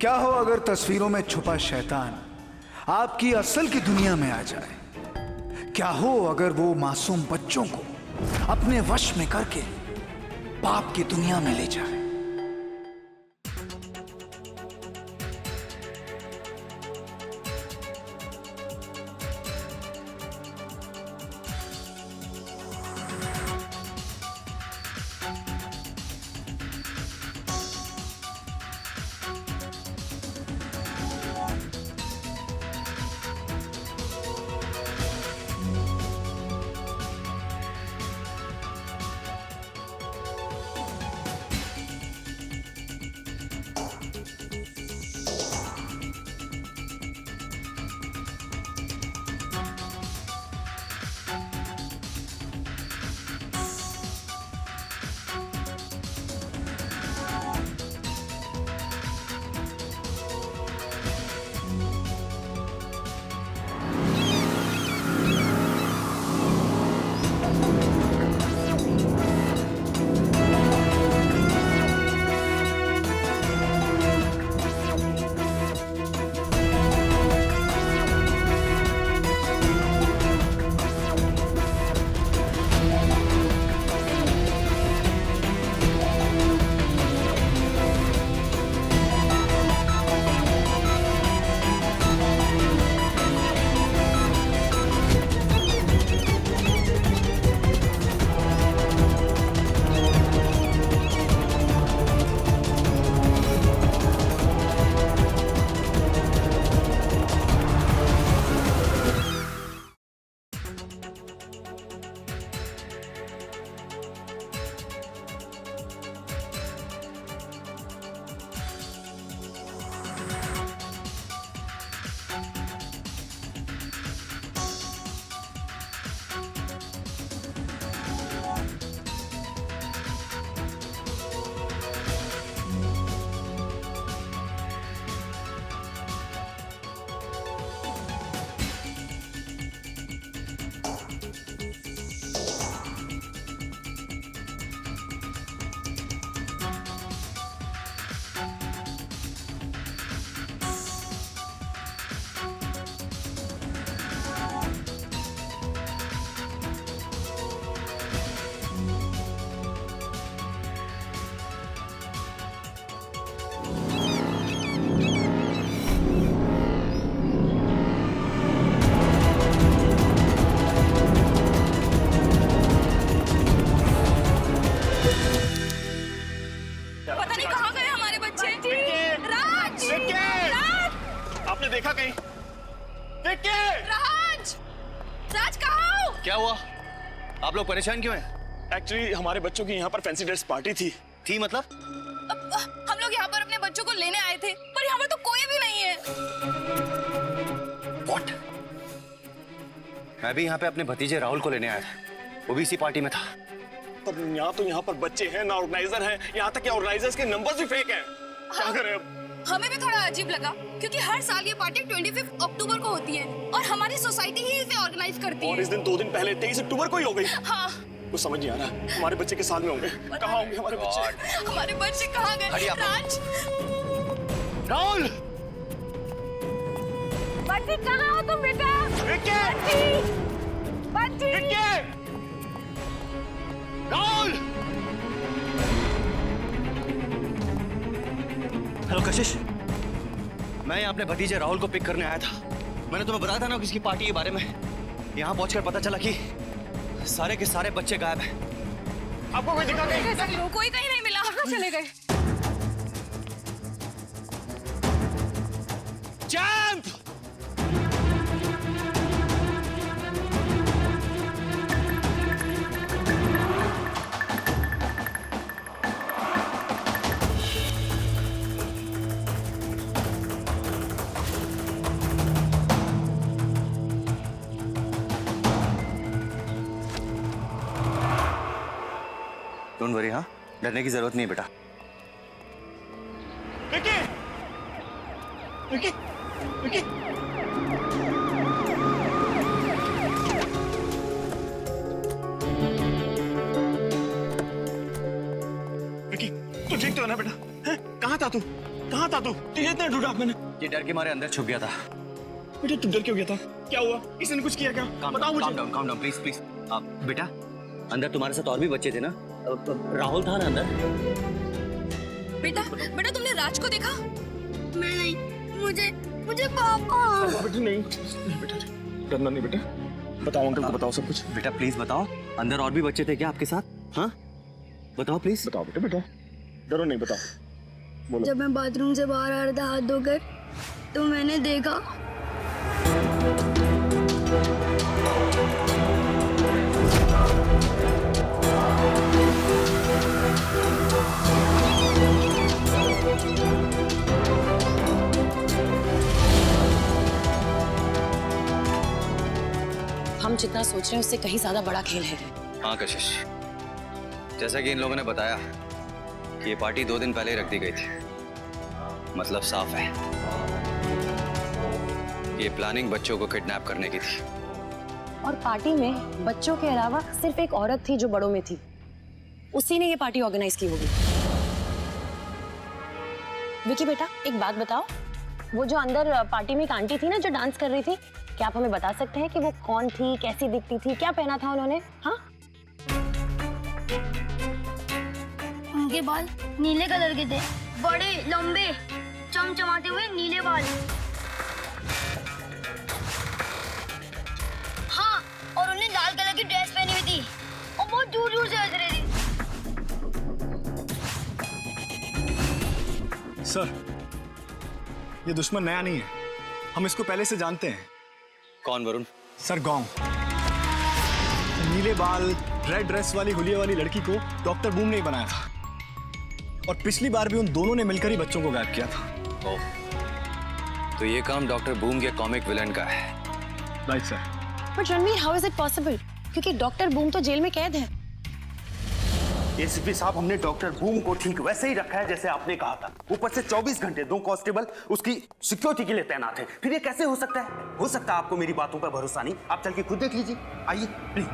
क्या हो अगर तस्वीरों में छुपा शैतान आपकी असल की दुनिया में आ जाए? क्या हो अगर वो मासूम बच्चों को अपने वश में करके पाप की दुनिया में ले जाए? पता नहीं कहाँ गए हमारे बच्चे। राज! राज! आपने देखा कहीं? विक्की! राज! राज कहाँ हो? क्या हुआ? आप लोग परेशान क्यों हैं? एक्चुअली हमारे बच्चों की यहाँ पर फैंसी ड्रेस पार्टी थी। थी मतलब? हम लोग यहाँ पर अपने बच्चों को लेने आए थे, पर यहाँ पर तो कोई भी नहीं है। What? मैं भी यहाँ पे अपने भतीजे राहुल को लेने आया था, वो भी इसी पार्टी में था। पर यहाँ पर बच्चे हैं ना ऑर्गेनाइजर हैं, यहाँ तक कि ऑर्गेनाइजर्स के नंबर्स भी फेक हैं। क्या करें अब? हमें भी थोड़ा अजीब लगा, क्योंकि हर साल ये पार्टी 25 अक्टूबर को होती है और हमारी सोसाइटी ही इसे ऑर्गेनाइज करती है। और इस दिन 2 दिन पहले 23 अक्टूबर को ही हो गई। हाँ। कुछ समझ नहीं आ रहा, हमारे बच्चे के साथ में होंगे। कहाँ होंगे हमारे बच्चे? हमारे बच्चे कहाँ गए? राज! राहुल! बच्ची कहाँ हो तुम बेटा? विक्की! बच्ची! विक्की! राहुल! हेलो कशिश, मैं यहाँ अपने भतीजे राहुल को पिक करने आया था। मैंने तुम्हें बताया था ना किसकी पार्टी के बारे में। यहाँ पहुंचकर पता चला कि सारे के सारे बच्चे गायब हैं। आपको कोई दिखा नहीं? कोई कहीं नहीं मिला। कहाँ चले गए? चैंप! डोंट वरी, हाँ, डरने की जरूरत नहीं है बेटा। विक्की! विक्की! विक्की! विक्की, तू ठीक तो है ना बेटा? हैं? कहाँ था तू? कहाँ था तू? तुझे इतना ढूंढा मैंने। ये डर के मारे अंदर छुप गया था। बेटा तू डर क्यों गया था? क्या हुआ? किसी ने कुछ किया क्या? बताओ मुझे। Calm down please please. बेटा अंदर तुम्हारे साथ और भी बच्चे थे ना? राहुल था ना अंदर? बेटा बेटा तुमने राज को देखा? मैं नहीं, मुझे पापा। बेटा नहीं, बेटा डरना नहीं बेटा। बताओ अंकल को, बताओ सब कुछ। बेटा प्लीज बताओ, अंदर और भी बच्चे थे क्या आपके साथ? हाँ बताओ प्लीज। बताओ बेटा, बेटा डरो नहीं, बताओ बोलो। जब मैं बाथरूम से बाहर आ रहा था हाथ धोकर, तो मैंने देखा हम जितना सोच रहे हैं उससे कहीं ज्यादा बड़ा खेल है। हाँ कशिश, जैसा कि इन लोगों ने बताया कि ये पार्टी 2 दिन पहले ही रख दी गई थी। मतलब साफ है, ये प्लानिंग बच्चों को किडनैप करने की थी। और पार्टी में बच्चों के अलावा सिर्फ एक औरत थी जो बड़ों में थी, उसी ने ये पार्टी ऑर्गेनाइज की होगी। विकी बेटा एक बात बताओ, वो जो अंदर पार्टी में एक आंटी थी ना जो डांस कर रही थी, क्या आप हमें बता सकते हैं कि वो कौन थी, कैसी दिखती थी, क्या पहना था उन्होंने? हाँ उनके बाल नीले कलर के थे, बड़े लंबे चमचमाते हुए नीले बाल। हाँ, और उन्हें लाल कलर की ड्रेस पहनी हुई थी और बहुत दूर दूर से हंस रही थी। सर, ये दुश्मन नया नहीं है, हम इसको पहले से जानते हैं। कौन वरुण? सर गौंग। नीले बाल, रेड ड्रेस वाली हुलिया वाली लड़की को डॉक्टर बूम ने ही बनाया था, और पिछली बार भी उन दोनों ने मिलकर ही बच्चों को गायब किया था। ओह, तो ये काम डॉक्टर बूम के कॉमिक विलन का है। Right sir. But Ranveer how is it possible, क्योंकि डॉक्टर बूम तो जेल में कैद है। एसीपी साहब, हमने डॉक्टर बूम को ठीक वैसे ही रखा है जैसे आपने कहा था। ऊपर से 24 घंटे 2 कांस्टेबल उसकी सिक्योरिटी के लिए तैनात है। फिर ये कैसे हो सकता है? हो सकता है आपको मेरी बातों पर भरोसा नहीं, आप चल के खुद देख लीजिए। आइए प्लीज।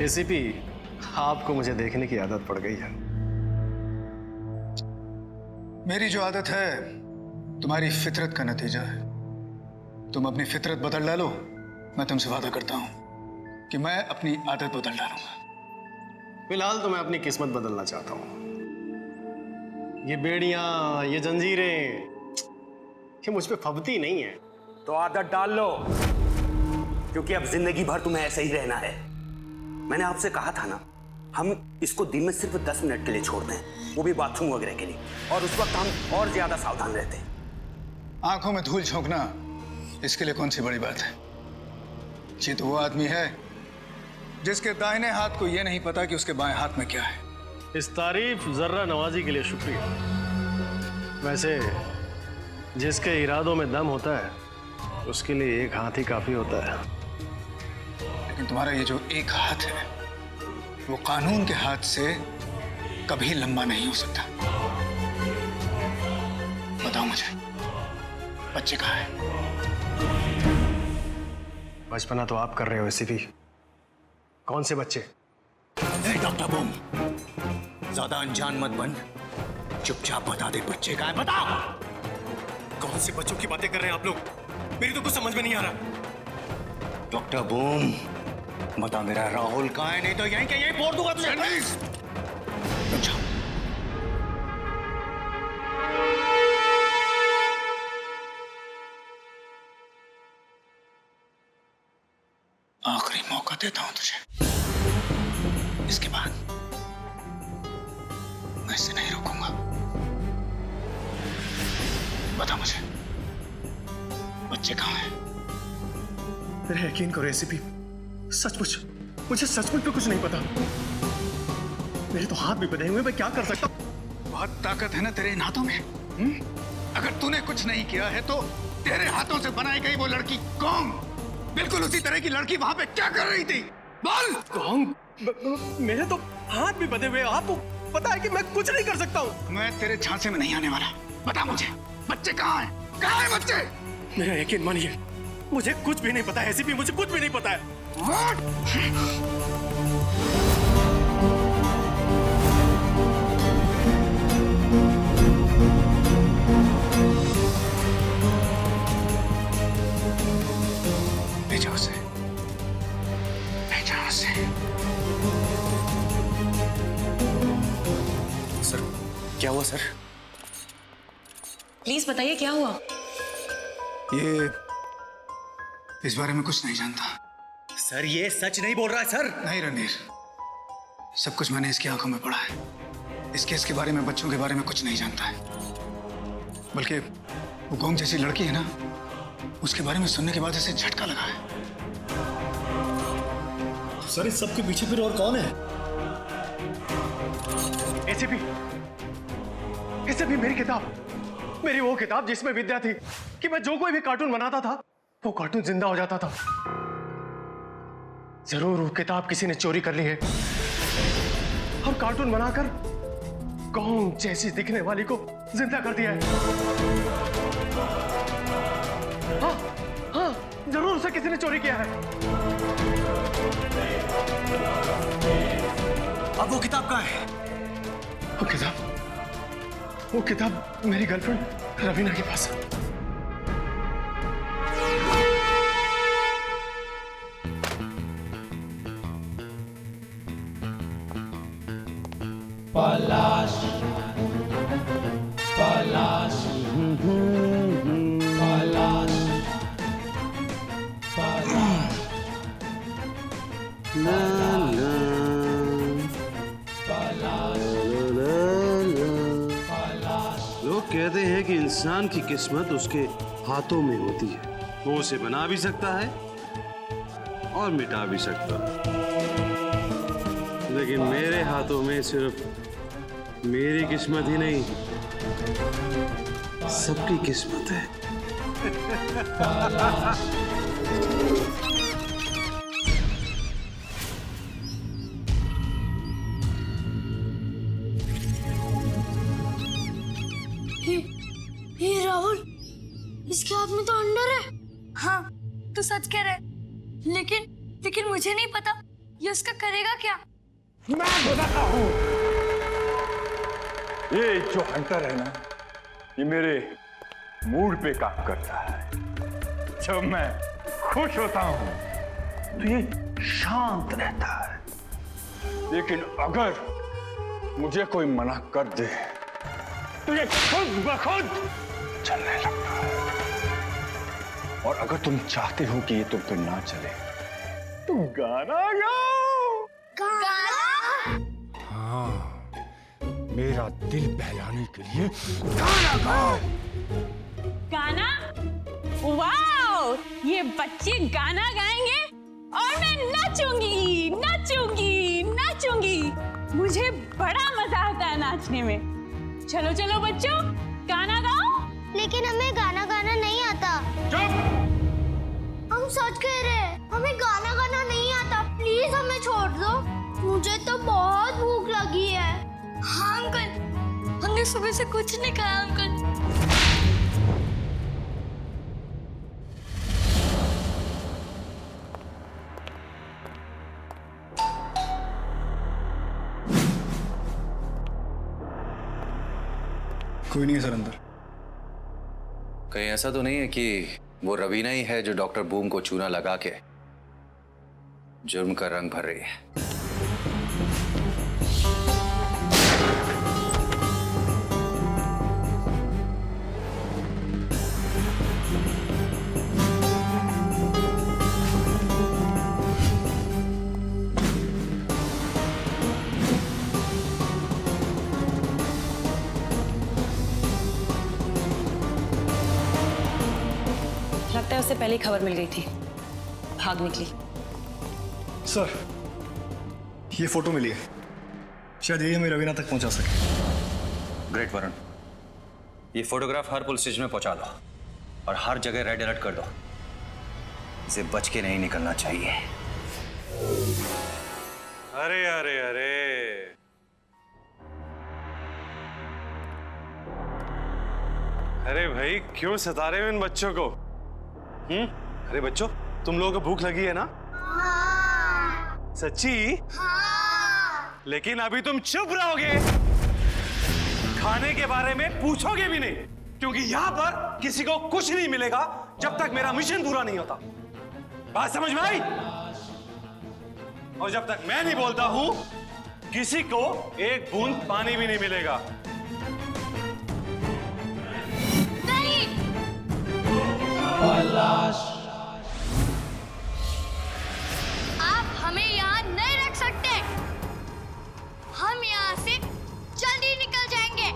एसीपी, आपको मुझे देखने की आदत पड़ गई है। मेरी जो आदत है तुम्हारी फितरत का नतीजा है। तुम अपनी फितरत बदल डालो, मैं तुमसे वादा करता हूं कि मैं अपनी आदत बदल डालूंगा। फिलहाल तो मैं अपनी किस्मत बदलना चाहता हूँ। ये बेड़ियां, ये जंजीरें, ये मुझ पे फबती नहीं है। तो आदत डाल लो, क्योंकि अब जिंदगी भर तुम्हें ऐसे ही रहना है। मैंने आपसे कहा था ना, हम इसको दिन में सिर्फ 10 मिनट के लिए छोड़ते हैं, वो भी बाथरूम वगैरह के लिए, और उस वक्त हम और ज्यादा सावधान रहते हैं। आंखों में धूल झोंकना इसके लिए कौन सी बड़ी बात है? ये तो वो आदमी है जिसके दाहिने हाथ को यह नहीं पता कि उसके बाएं हाथ में क्या है। इस तारीफ जर्रा नवाजी के लिए शुक्रिया। वैसे जिसके इरादों में दम होता है उसके लिए एक हाथ ही काफी होता है। लेकिन तुम्हारा ये जो एक हाथ है वो कानून के हाथ से कभी लंबा नहीं हो सकता। बताओ मुझे, बच्चे कहाँ हैं? बचपना तो आप कर रहे हो एसीपी। कौन से बच्चे? डॉक्टर बूम, ज्यादा अनजान मत बन, चुपचाप बता दे बच्चे कहाँ है, बताओ। कौन से बच्चों की बातें कर रहे हैं आप लोग? मेरी तो कुछ समझ में नहीं आ रहा। डॉक्टर बूम, बता मेरा राहुल कहाँ है, नहीं तो यहीं के यहीं फोड़ दूंगा तुझे। अच्छा। आखिरी मौका देता हूं तुझे, इसके बाद बता मुझे, बच्चे कहाँ हैं? मेरे यकीन करो एसीपी, सचमुच मुझे सचमुच पे कुछ नहीं पता। मेरे तो हाथ भी बंधे हुए, मैं क्या कर सकता हूँ? बहुत ताकत है ना तेरे इन हाथों में। अगर तूने कुछ नहीं किया है तो तेरे हाथों से बनाई गई वो लड़की कौन, बिल्कुल उसी तरह की लड़की वहां पे क्या कर रही थी? बोल। कौन? मेरे तो हाथ भी बंधे हुए, आपको पता है कि मैं कुछ नहीं कर सकता हूँ। मैं तेरे झांसे में नहीं आने वाला। बता मुझे, बच्चे कहाँ हैं? कहाँ हैं बच्चे? मेरा यकीन मानिए, मुझे कुछ भी नहीं पता है एसीपी, मुझे कुछ भी नहीं पता है। ले जाओ उसे, ले जाओ उसे। सर, क्या हुआ सर? प्लीज बताइए क्या हुआ? ये इस बारे में कुछ नहीं जानता। सर ये सच नहीं बोल रहा है सर। नहीं रणवीर, सब कुछ मैंने इसकी आंखों में पढ़ा है। इस केस के बारे में, बच्चों के बारे में कुछ नहीं जानता है। बल्कि वो गोंग जैसी लड़की है ना, उसके बारे में सुनने के बाद इसे झटका लगा है। सर इस सब के पीछे फिर और कौन है? एसीपी, मेरी किताब, मेरी वो किताब जिसमें विद्या थी कि मैं जो कोई भी कार्टून बनाता था वो कार्टून जिंदा हो जाता था। जरूर वो किताब किसी ने चोरी कर ली है और कार्टून बनाकर गोंग जैसी दिखने वाली को जिंदा कर दिया है। हाँ, हाँ, जरूर उसे किसी ने चोरी किया है। अब वो किताब कहाँ है? वो किताब मेरी गर्लफ्रेंड रवीना के पास है। लोग कहते हैं कि इंसान की किस्मत उसके हाथों में होती है। वो उसे बना भी सकता है और मिटा भी सकता है, लेकिन मेरे हाथों में सिर्फ मेरी किस्मत ही नहीं, सबकी किस्मत है। ये राहुल, इसके हाथ में तो अंडर है। हाँ, तू सच कह रहा है। लेकिन मुझे नहीं पता ये उसका करेगा क्या। मैं बताता हूँ। ये जो हंटर है ना, ये मेरे मूड पे काम करता है। जब मैं खुश होता हूँ तो ये शांत रहता है, लेकिन अगर मुझे कोई मना कर दे तो ये खुद ब खुद चलने लगता है। और अगर तुम चाहते हो कि ये तुम पे ना चले तो गाना गाओ। गाना? हाँ, मेरा दिल बहलाने के लिए गाना गाओ। गाना? वाओ! ये बच्चे गाना गाएंगे और मैं नाचूंगी, नाचूंगी, नाचूंगी। मुझे बड़ा मजा आता है नाचने में। चलो चलो बच्चों, गाना गाओ। लेकिन हमें गाना गाना नहीं आता। चुप! हम सच कह रहे हैं, हमें गाना गाना नहीं आता। प्लीज हमें छोड़ दो, मुझे तो बहुत भूख लगी है। हाँ अंकल, हमने सुबह से कुछ नहीं खाया अंकल। कोई नहीं है सर अंदर। कहीं ऐसा तो नहीं है कि वो रवीना ही है जो डॉक्टर बूम को चूना लगा के जुर्म का रंग भर रही है? से पहले खबर मिल गई थी, भाग निकली। सर, ये फोटो मिली है, शायद यही हमें रवीना तक पहुंचा सके। ग्रेट वरुण, ये फोटोग्राफ हर पुलिस स्टेशन में पहुंचा दो और हर जगह रेड अलर्ट कर दो। इसे बच के नहीं निकलना चाहिए। अरे अरे अरे, अरे भाई क्यों सता रहे हो इन बच्चों को? अरे बच्चों, तुम लोगों को भूख लगी है ना? हाँ। सच्ची? हाँ। लेकिन अभी तुम चुप रहोगे, खाने के बारे में पूछोगे भी नहीं, क्योंकि यहां पर किसी को कुछ नहीं मिलेगा जब तक मेरा मिशन पूरा नहीं होता। बात समझ में आई? और जब तक मैं नहीं बोलता हूं, किसी को एक बूंद पानी भी नहीं मिलेगा। नहीं। आप हमें यहाँ नहीं रख सकते। हम यहाँ से जल्दी निकल जाएंगे।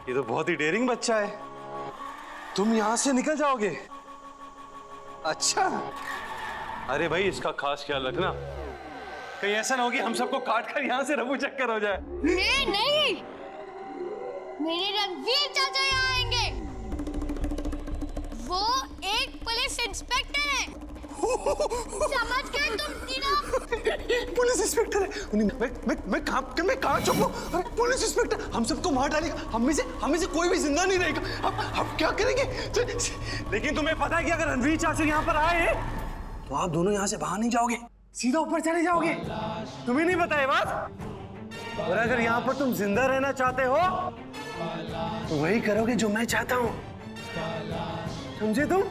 ये तो बहुत ही डेयरिंग बच्चा है। तुम यहां से निकल जाओगे? अच्छा, अरे भाई इसका खास ख्याल रखना, कहीं ऐसा ना हो कि हम सबको काट कर यहां से रफू चक्कर हो जाए। नहीं नहीं, मेरे रणवीर चाचा यहाँ आएंगे। वो एक पुलिस इंस्पेक्टर है। समझ गए तुम तीनों? पुलिस इंस्पेक्टर है? मैं कहाँ चुप हूँ? पुलिस इंस्पेक्टर हम सबको मार डालेगा, हम में से कोई भी जिंदा नहीं रहेगा। अब क्या करेंगे? लेकिन तुम्हें पता है कि अगर रणवीर चाचा यहाँ पर आए तो आप दोनों यहाँ से बाहर नहीं जाओगे, सीधा ऊपर चले जाओगे। तुम्हें नहीं पता है बात? और अगर यहाँ पर तुम जिंदा रहना चाहते हो तो वही करोगे जो मैं चाहता हूँ। समझे तुम?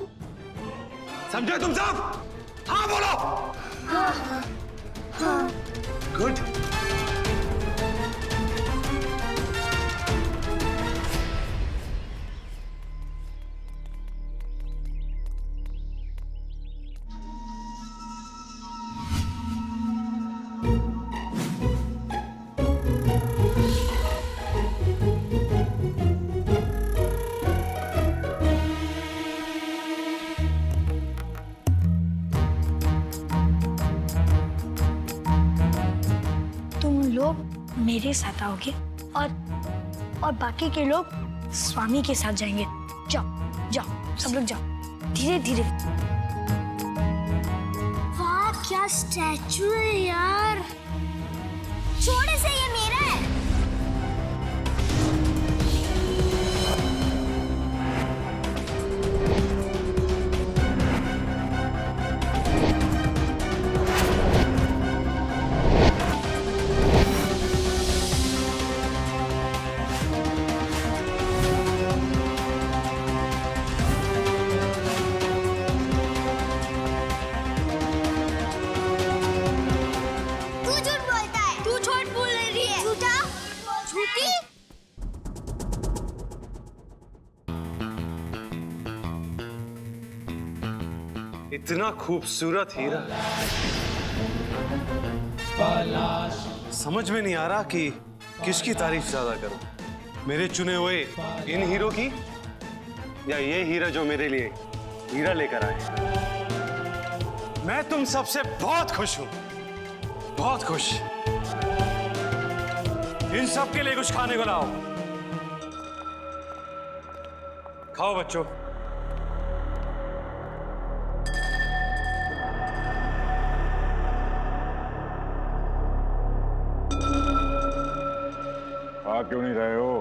समझे तुम सब? हाँ बोलो। हाँ। गुड। मेरे साथ आओगे और बाकी के लोग स्वामी के साथ जाएंगे। जाओ जाओ, सब लोग जाओ, धीरे धीरे। वाह क्या स्टैचू है यार, छोड़े से ये मेरा है। इतना खूबसूरत हीरा, समझ में नहीं आ रहा कि किसकी तारीफ ज्यादा करूं, मेरे चुने हुए इन हीरो की या ये हीरा जो मेरे लिए हीरा लेकर आए। मैं तुम सबसे बहुत खुश हूं, बहुत खुश। इन सब के लिए कुछ खाने को लाओ। खाओ बच्चों। क्यों नहीं रहे हो?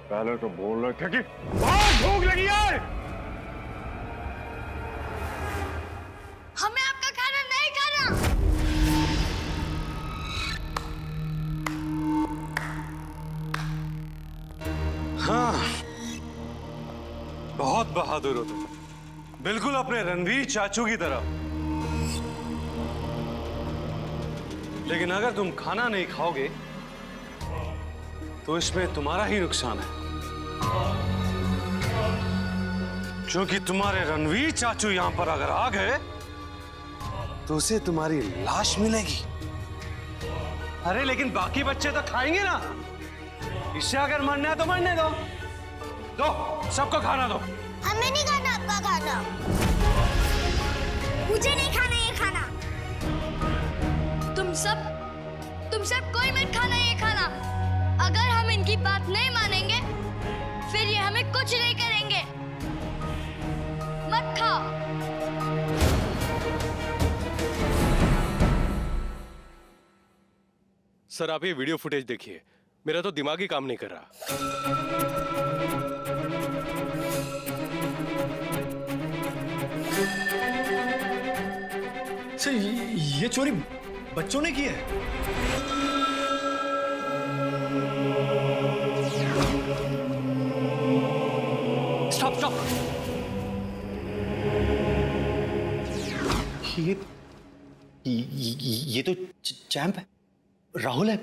पहले तो बोल रहे थे कि बहुत भूख लगी है। हमें आपका खाना नहीं खाना। हाँ, बहुत बहादुर हो तुम, बिल्कुल अपने रणवीर चाचू की तरह। लेकिन अगर तुम खाना नहीं खाओगे तो इसमें तुम्हारा ही नुकसान है, क्योंकि तुम्हारे रणवीर चाचू यहां पर अगर आ गए तो उसे तुम्हारी लाश मिलेगी। अरे लेकिन बाकी बच्चे तो खाएंगे ना, इससे अगर मरना है तो मरने दो। दो, सबको खाना दो। हमें नहीं खाना आपका खाना। मुझे नहीं खाना ये खाना। तुम सब कोई मत खाना ये खाना। अगर हम इनकी बात नहीं मानेंगे फिर ये हमें कुछ नहीं करेंगे। मत खाओ। सर आप ये वीडियो फुटेज देखिए, मेरा तो दिमाग ही काम नहीं कर रहा। सर ये चोरी बच्चों ने की है। स्टॉप। ये तो चैंप है, राहुल है।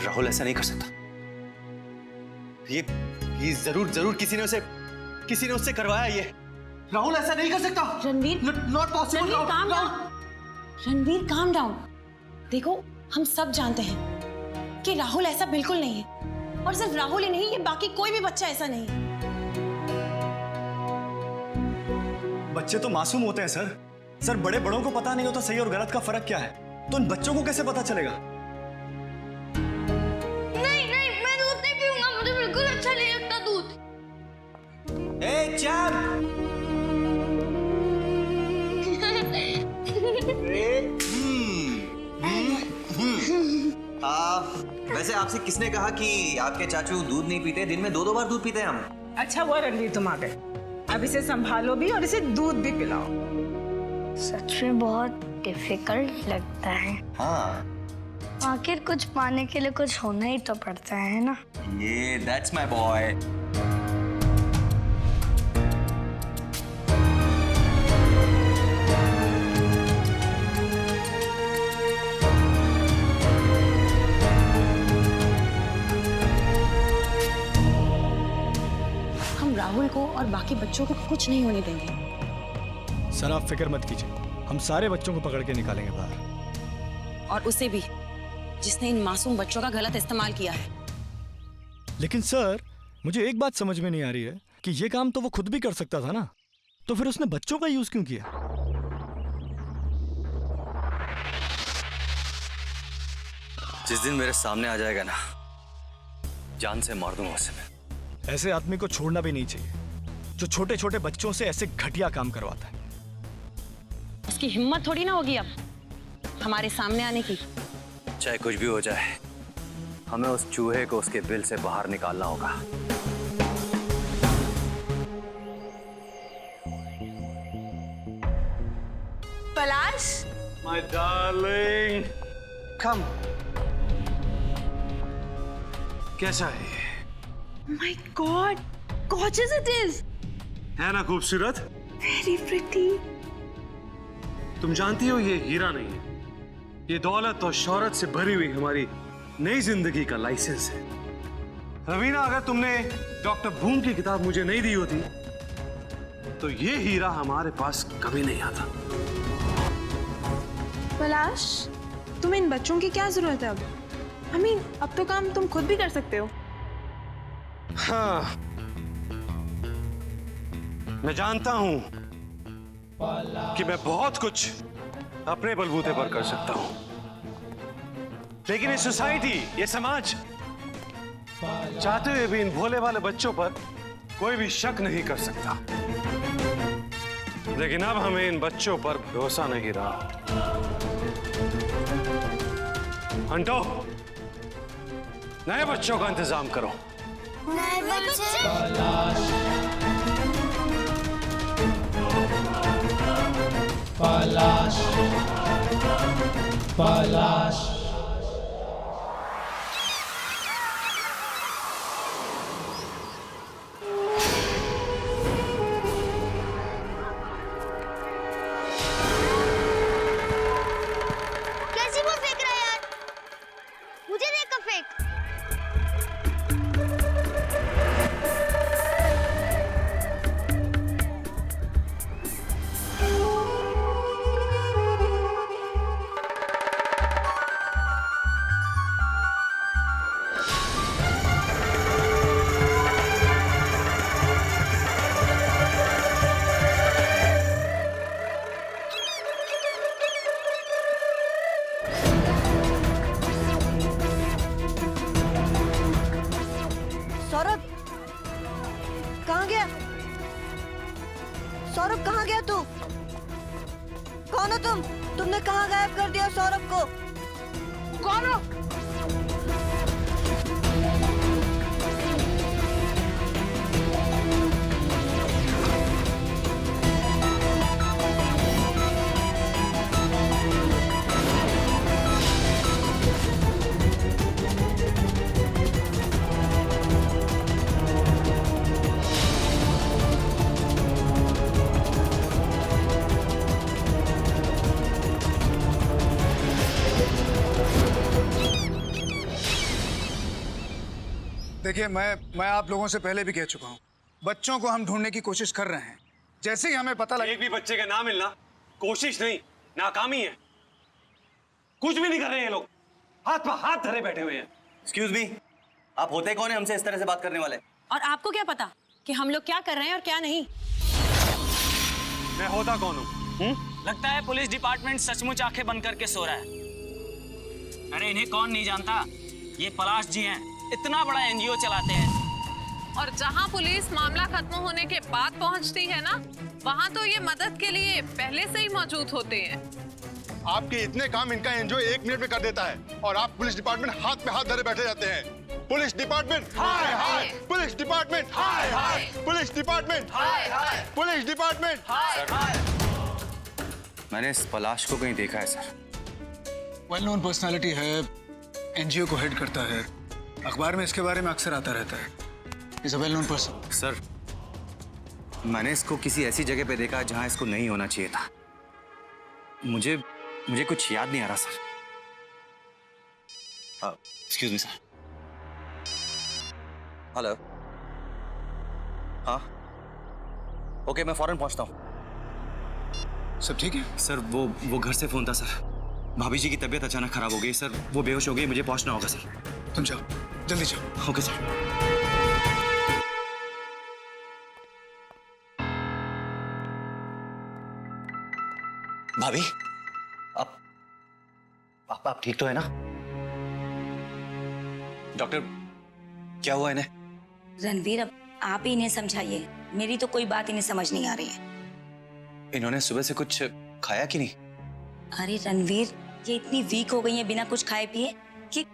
राहुल ऐसा नहीं कर सकता। ये जरूर किसी ने उससे करवाया। ये राहुल ऐसा नहीं कर सकता। Ranveer, not possible. Calm down. Ranveer calm down. देखो हम सब जानते हैं कि राहुल ऐसा बिल्कुल नहीं है, और सिर्फ राहुल ही नहीं, ये बाकी कोई भी बच्चा ऐसा नहीं है। बच्चे तो मासूम होते हैं सर। सर बड़े बड़ों को पता नहीं होता सही और गलत का फर्क क्या है, तो उन बच्चों को कैसे पता चलेगा? नहीं मैं दूध नहीं पीऊंगा। मुझे बिल्कुल अच्छा नहीं लगता दूध। ए चैंप, वैसे आपसे किसने कहा कि आपके चाचू दूध नहीं पीते? दिन में 2-2 बार दूध पीते हैं हम। अच्छा हुआ रणवीर तुम आ गए। अब इसे संभालो भी और इसे दूध भी पिलाओ। सच में बहुत डिफिकल्ट लगता है। हाँ, आखिर कुछ पाने के लिए कुछ होना ही तो पड़ता है ना। ये दैट्स माय बॉय। हम राहुल को और बाकी बच्चों को कुछ नहीं होने देंगे। सर आप फिक्र मत कीजिए, हम सारे बच्चों को पकड़ के निकालेंगे बाहर। और उसे भी जिसने इन मासूम बच्चों का गलत इस्तेमाल किया है। लेकिन सर मुझे एक बात समझ में नहीं आ रही है कि ये काम तो वो खुद भी कर सकता था ना, तो फिर उसने बच्चों का यूज क्यों किया? जिस दिन मेरे सामने आ जाएगा ना, जान से मार दूंगा उसे मैं। ऐसे आदमी को छोड़ना भी नहीं चाहिए जो छोटे छोटे बच्चों से ऐसे घटिया काम करवाता है। उसकी हिम्मत थोड़ी ना होगी अब हमारे सामने आने की। चाहे कुछ भी हो जाए, हमें उस चूहे को उसके बिल से बाहर निकालना होगा। पलाश, माय डार्लिंग, कम। कैसा है? My God, gorgeous it is. है ना खूबसूरत? Very pretty. तुम जानती हो ये हीरा नहीं है, ये दौलत और शोहरत से भरी हुई हमारी नई जिंदगी का लाइसेंस है। रवीना, अगर तुमने डॉक्टर बूम की किताब मुझे नहीं दी होती तो ये हीरा हमारे पास कभी नहीं आता। पलाश, तुम्हें इन बच्चों की क्या जरूरत है अब? अब तो काम तुम खुद भी कर सकते हो। हाँ, मैं जानता हूं कि मैं बहुत कुछ अपने बलबूते पर कर सकता हूं, लेकिन ये सोसाइटी, ये समाज चाहते हुए भी इन भोले भाले बच्चों पर कोई भी शक नहीं कर सकता। लेकिन अब हमें इन बच्चों पर भरोसा नहीं रहा। हंटो, नए बच्चों का इंतजाम करो। नए बच्चे? पलाश, पलाश। कैसी वो फेंक रहा है यार? मुझे देखकर फेंक। सौरभ कहाँ गया तू? कौन हो तुम? तुमने कहाँ गायब कर दिया सौरभ को? कौन हो? देखिए, मैं आप लोगों से पहले भी कह चुका हूँ, बच्चों को हम ढूंढने की कोशिश कर रहे हैं। जैसे ही हमें पता लगे एक भी बच्चे का ना मिलना कोशिश नहीं, नाकामी है। कुछ भी नहीं कर रहे हैं ये लोग, हाथ पर हाथ धरे बैठे हुए हैं। एक्सक्यूज मी, आप होते कौन है हमसे इस तरह से बात करने वाले? और आपको क्या पता कि हम लोग क्या कर रहे हैं और क्या नहीं? मैं होता कौन हूँ? लगता है पुलिस डिपार्टमेंट सचमुच आंखें बंद करके सो रहा है। अरे इन्हें कौन नहीं जानता, ये पलाश जी हैं, इतना बड़ा एनजीओ चलाते हैं। और जहाँ पुलिस मामला खत्म होने के बाद पहुँचती है ना, वहाँ तो ये मदद के लिए पहले से ही मौजूद होते हैं। आपके इतने काम इनका एनजीओ 1 मिनट में कर देता है और आप पुलिस डिपार्टमेंट हाथ पे हाथ धरे बैठे रहते हैं। पुलिस डिपार्टमेंट हाय हाय, पुलिस डिपार्टमेंट हाय हाय, पुलिस डिपार्टमेंट हाय हाय, पुलिस डिपार्टमेंट हाय हाय। मैंने इस पलाश को कहीं देखा है सर। वेल नोन पर्सनालिटी है, एनजीओ को हेड करता है, अखबार में इसके बारे में अक्सर आता रहता है। Is a well known person. Sir, मैंने इसको किसी ऐसी जगह पे देखा जहां इसको नहीं होना चाहिए था। मुझे कुछ याद नहीं आ रहा sir. Excuse me sir. Hello. हाँ ओके, मैं फौरन पहुंचता हूँ। सब ठीक है सर? वो घर से फोन था सर। भाभी जी की तबीयत अचानक खराब हो गई सर, वो बेहोश हो गई, मुझे पहुंचना होगा सर। तुम जाओ, जल्दी जाओ। Okay sir. भाभी, आप ठीक तो है ना? डॉक्टर, क्या हुआ इन्हें? रणवीर, अब आप ही इन्हें समझाइए, मेरी तो कोई बात इन्हें समझ नहीं आ रही है। इन्होंने सुबह से कुछ खाया कि नहीं? अरे रणवीर, ये इतनी वीक हो गई है बिना कुछ खाए पिए कि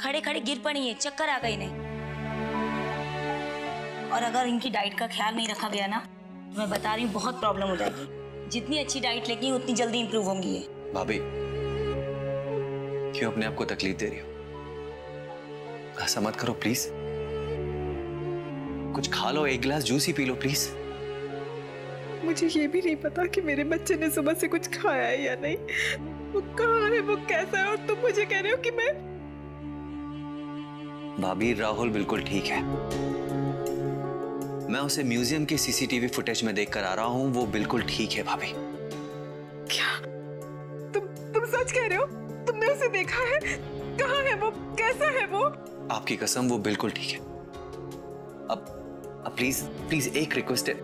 खड़े खड़े गिर पड़ी है, चक्कर आ गए इन्हें। और अगर इनकी डाइट का ख्याल नहीं रखा गया ना, तो मैं बता रही हूँ बहुत प्रॉब्लम हो जाएगी। जितनी अच्छी डाइट लेंगी उतनी जल्दी इंप्रूव होंगी ये। भाभी, क्यों अपने आप को तकलीफ दे रही हो? ऐसा मत करो प्लीज। कुछ खा लो, 1 गिलास juice he P low please. मुझे ये भी नहीं पता कि मेरे बच्चे ने सुबह से कुछ खाया है या नहीं। वो कहाँ है, वो कैसा है, और तुम मुझे कह रहे हो कि मैं... भाभी, राहुल बिल्कुल ठीक है। मैं उसे म्यूजियम के सीसीटीवी फुटेज में देखकर आ रहा हूँ, वो बिल्कुल ठीक है भाभी। क्या तुम सच कह रहे हो? तुमने उसे देखा है? कहाँ है वो, कैसा है वो? आपकी कसम, वो बिल्कुल ठीक है। अब प्लीज एक रिक्वेस्ट है,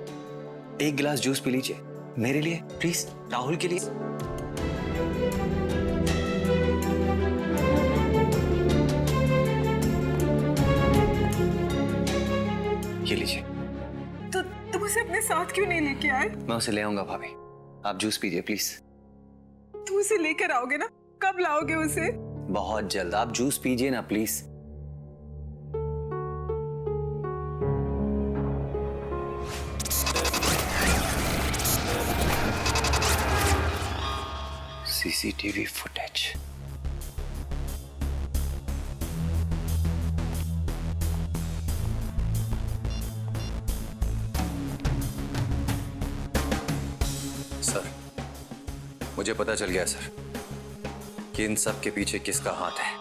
1 गिलास जूस पी लीजिए मेरे लिए प्लीज, राहुल के लिए। ये लीजिए। तो तुम उसे अपने साथ क्यों नहीं लेके आए? मैं उसे ले आऊंगा भाभी, आप जूस पीजिए प्लीज। तुम उसे लेकर आओगे ना? कब लाओगे उसे? बहुत जल्द, आप जूस पीजिए ना प्लीज। CCTV footage. सर, मुझे पता चल गया सर कि इन सब के पीछे किसका हाथ है।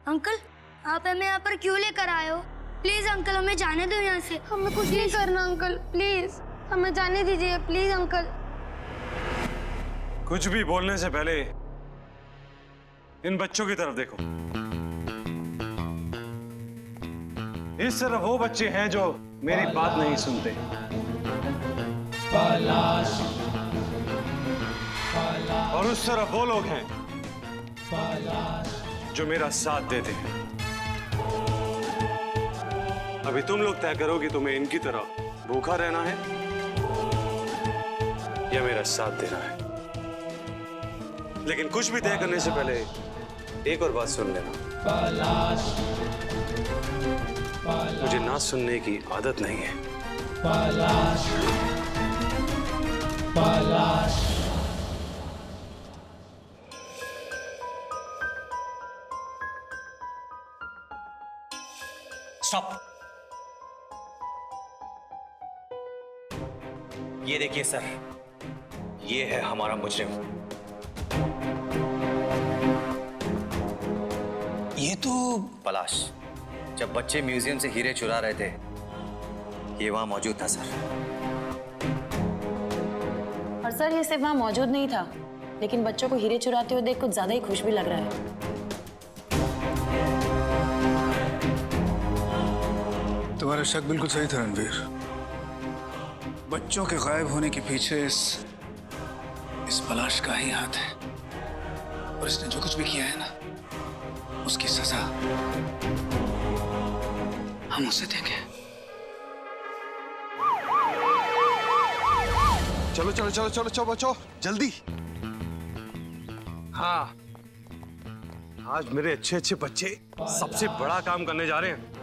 अंकल, आप हमें यहाँ पर क्यों लेकर आए हो? प्लीज अंकल, हमें जाने दो यहाँ से। हमें कुछ नहीं करना अंकल, प्लीज हमें जाने दीजिए, प्लीज अंकल। कुछ भी बोलने से पहले इन बच्चों की तरफ देखो। इस तरफ वो बच्चे हैं जो मेरी बात नहीं सुनते, और उस तरफ वो लोग हैं जो मेरा साथ देते हैं। अभी तुम लोग तय करो कि तुम्हें इनकी तरह भूखा रहना है या मेरा साथ देना है। लेकिन कुछ भी तय करने से पहले एक और बात सुन लेना। मुझे ना सुनने की आदत नहीं है। स्टॉप। ये देखिए सर, ये है हमारा मुजरिम। ये तो पलाश, जब बच्चे म्यूजियम से हीरे चुरा रहे थे ये वहां मौजूद था सर। और सर ये सिर्फ वहाँ मौजूद नहीं था, लेकिन बच्चों को हीरे चुराते हुए देख कुछ ज्यादा ही खुश भी लग रहा है। तुम्हारा शक बिल्कुल सही था रणवीर। बच्चों के गायब होने के पीछे इस पलाश का ही हाथ है, और इसने जो कुछ भी किया है ना, उसकी सजा हम उसे देंगे। चलो चलो चलो चलो चलो बच्चों, जल्दी। हाँ, आज मेरे अच्छे अच्छे बच्चे सबसे बड़ा काम करने जा रहे हैं।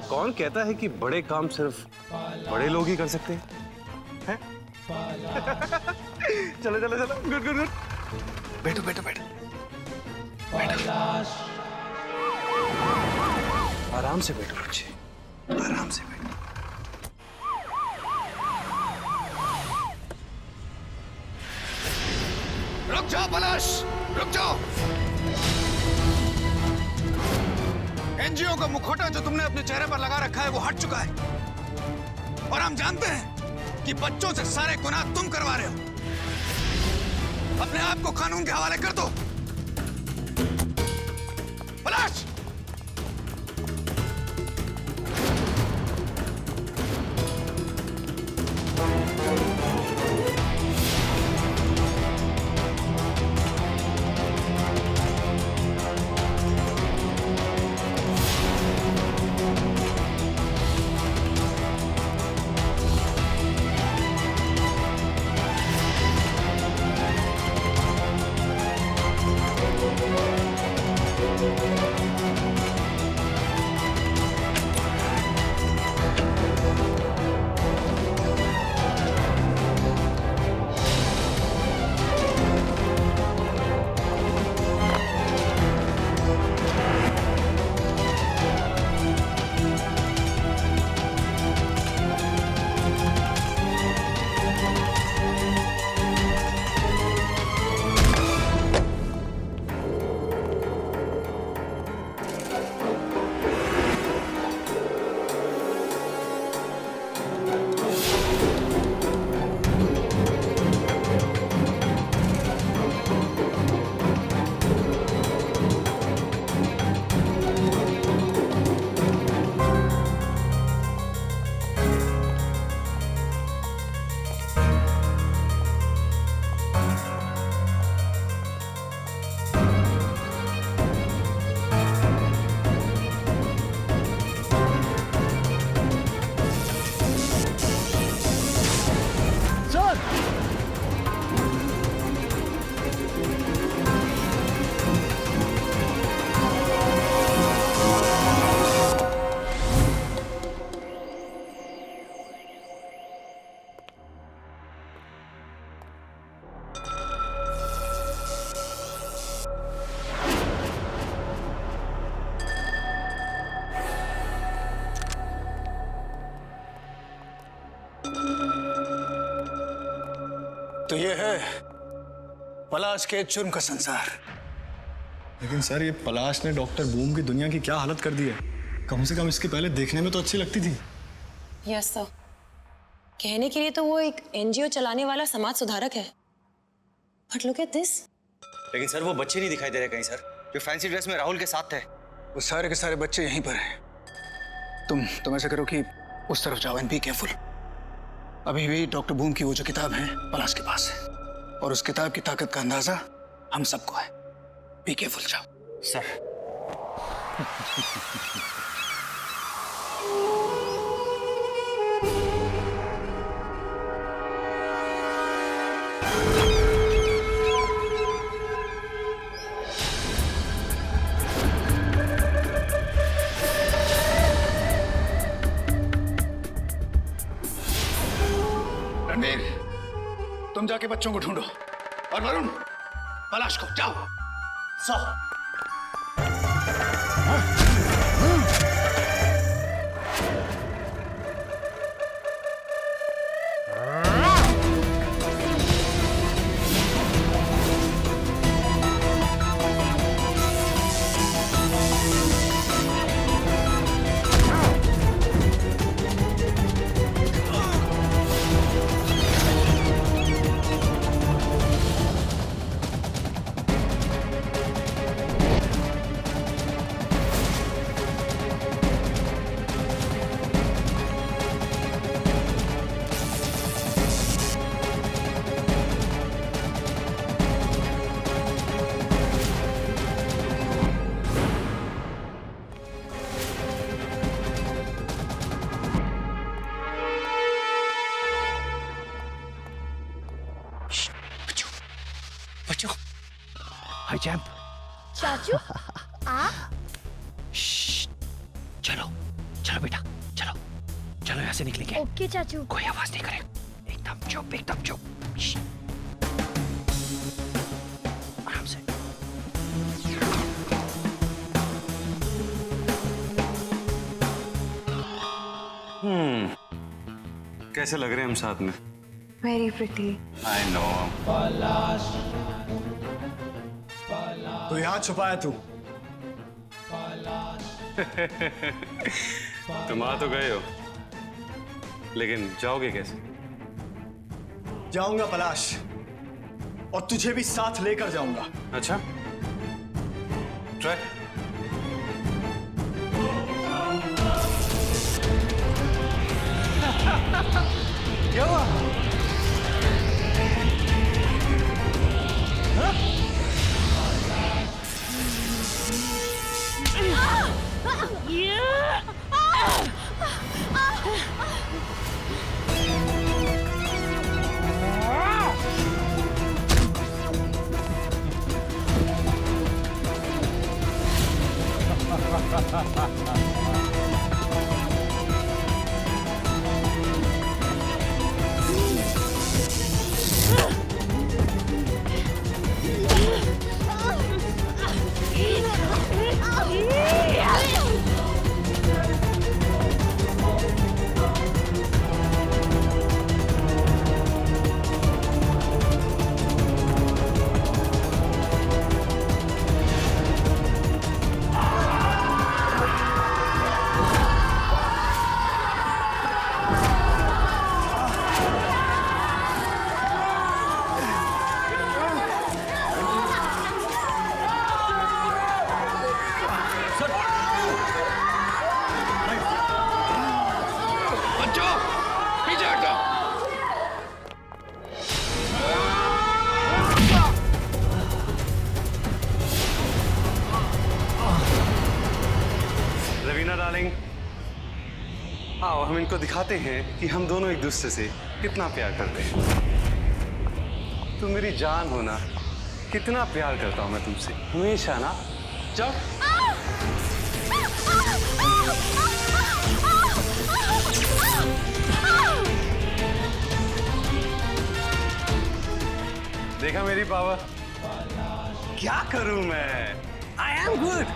कौन कहता है कि बड़े काम सिर्फ बड़े लोग ही कर सकते हैं? चलो चलो चलो, गुड गुड गुड। बैठो बैठो बैठो। आराम से बैठो बच्चे, आराम से बैठो। रुक जाओ पलाश, रुक जाओ। एनजीओ का मुखौटा जो तुमने अपने चेहरे पर लगा रखा है वो हट चुका है, और हम जानते हैं कि बच्चों से सारे गुनाह तुम करवा रहे हो। अपने आप को कानून के हवाले कर दो। पलाश! तो ये है पलाश के जुर्म का संसार। लेकिन सर ये पलाश ने डॉक्टर बूम की दुनिया की क्या हालत कर दी है। कम से कम इसके पहले देखने में तो अच्छी लगती थी। यस सर, कहने के लिए तो वो एक एनजीओ चलाने वाला समाज सुधारक है, बट लुक एट दिस। लेकिन सर वो बच्चे नहीं दिखाई दे रहे कहीं सर, जो फैंसी ड्रेस में राहुल के साथ थे। वो सारे के सारे बच्चे यहीं पर हैं। तुम ऐसा करो कि उस तरफ जाओ एंड बी केयरफुल। अभी भी डॉक्टर बूम की वो जो किताब है पलाश के पास है, और उस किताब की ताकत का अंदाजा हम सबको है। बी केयरफुल, जाओ सर। रणवीर, तुम जाके बच्चों को ढूंढो और वरुण, पलाश को जाओ। बच्चों, हाई जंप। चाचू आप? चलो चलो बेटा, चलो चलो, यहाँ से निकलेंगे। ओके चाचू। कोई आवाज नहीं करे, एकदम चुप, एकदम चुप। आराम से। कैसे लग रहे हैं हम साथ में? Very pretty. I know. तो यहाँ छुपा है तू? तुम आ तो गए हो, लेकिन जाओगे कैसे? जाऊंगा पलाश, और तुझे भी साथ लेकर जाऊंगा। अच्छा, ट्राई। क्या हुआ? रवीना डार्लिंग, आओ हम इनको दिखाते हैं कि हम दोनों एक दूसरे से कितना प्यार करते हैं। तुम मेरी जान हो ना, कितना प्यार करता हूं मैं तुमसे, हमेशा ना। जाओ। देखा मेरी पावर? क्या करूं मैं? I am good,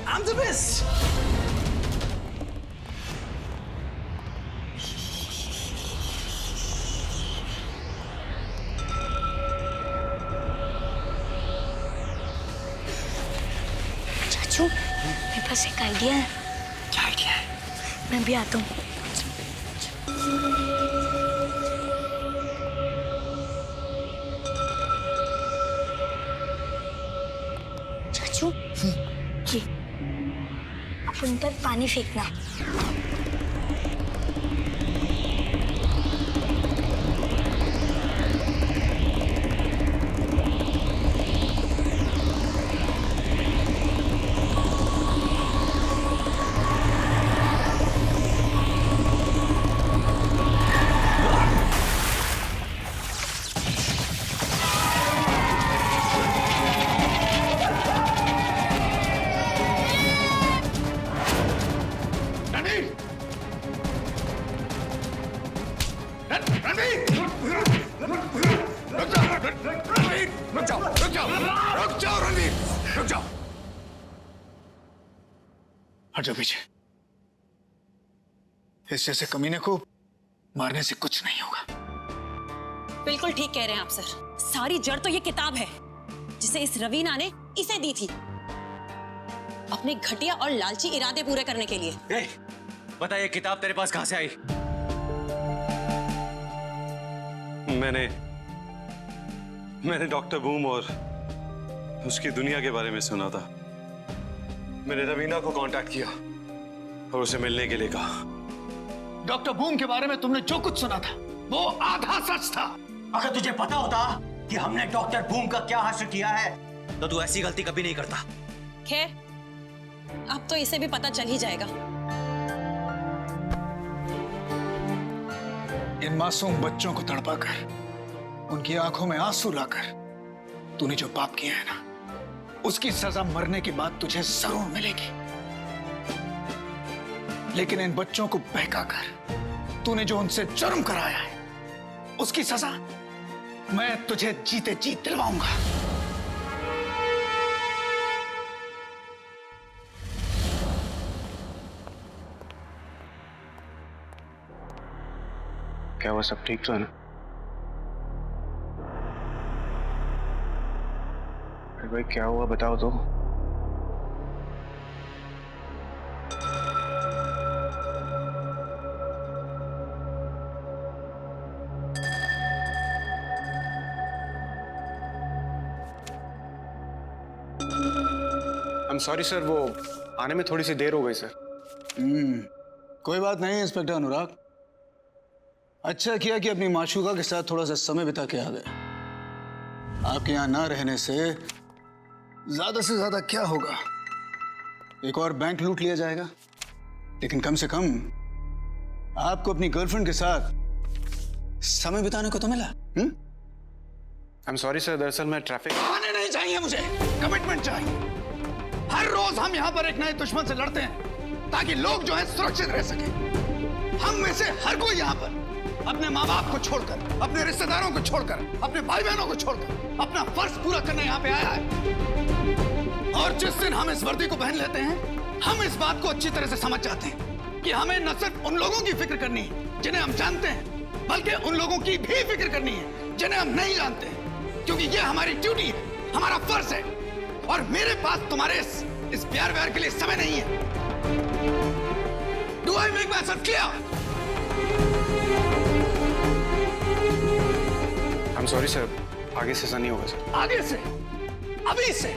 I am the best. चाचू, मेरे पास एक आइडिया है। क्या आइडिया है? मैं भी आता हूँ। चाचू, ये आप उन पर पानी फेंकना। रणवीर, रणवीर, रुक जाओ। हट जाओ पीछे। इस जैसे कमीने को मारने से कुछ नहीं होगा। बिल्कुल ठीक कह रहे हैं आप सर। सारी जड़ तो ये किताब है जिसे इस रवीना ने इसे दी थी अपने घटिया और लालची इरादे पूरे करने के लिए। बता ये किताब तेरे पास कहां से आई? मैंने डॉक्टर बूम और उसकी दुनिया के बारे में सुना था। मैंने रवीना को कांटेक्ट किया और उसे मिलने के लिए कहा। डॉक्टर बूम के बारे में तुमने जो कुछ सुना था वो आधा सच था। अगर तुझे पता होता कि हमने डॉक्टर बूम का क्या हासिल किया है तो तू ऐसी गलती कभी नहीं करता। खैर, अब तो इसे भी पता चल ही जाएगा। इन मासूम बच्चों को तड़पाकर, उनकी आंखों में आंसू लाकर तूने जो पाप किया है ना, उसकी सजा मरने के बाद तुझे जरूर मिलेगी। लेकिन इन बच्चों को बहकाकर तूने जो उनसे जुर्म कराया है, उसकी सजा मैं तुझे जीते जी दिलवाऊंगा। क्या हुआ? सब ठीक तो है ना? अरे भाई क्या हुआ बताओ तो। सॉरी सर, वो आने में थोड़ी सी देर हो गई सर। कोई बात नहीं इंस्पेक्टर अनुराग। अच्छा किया कि अपनी माशूका के साथ थोड़ा सा समय बिता के आ गए। आपके यहाँ ना रहने से ज्यादा क्या होगा, एक और बैंक लूट लिया जाएगा, लेकिन कम से कम आपको अपनी गर्लफ्रेंड के साथ समय बिताने को तो मिला। आई एम सॉरी सर, दरअसल मैं ट्रैफिक। आने नहीं चाहिए मुझे, कमिटमेंट चाहिए। हर रोज हम यहाँ पर एक नए दुश्मन से लड़ते हैं ताकि लोग जो है सुरक्षित रह सके। हम में से हर कोई यहाँ पर अपने माँ बाप को छोड़कर, अपने रिश्तेदारों को छोड़कर, अपने भाई बहनों को छोड़कर अपना फर्ज पूरा करने यहाँ पे आया है। और जिस दिन हम इस वर्दी को पहन लेते हैं, हम इस बात को अच्छी तरह से समझ जाते हैं कि हमें न सिर्फ उन लोगों की फिक्र करनी है जिन्हें हम जानते हैं, बल्कि उन लोगों की भी फिक्र करनी है जिन्हें हम नहीं जानते, क्योंकि ये हमारी ड्यूटी है, हमारा फर्ज है। और मेरे पास तुम्हारे इस प्यार व्यार के लिए समय नहीं है। Do I make myself clear? I'm sorry sir, आगे से ऐसा नहीं होगा सर। आगे से? अभी से?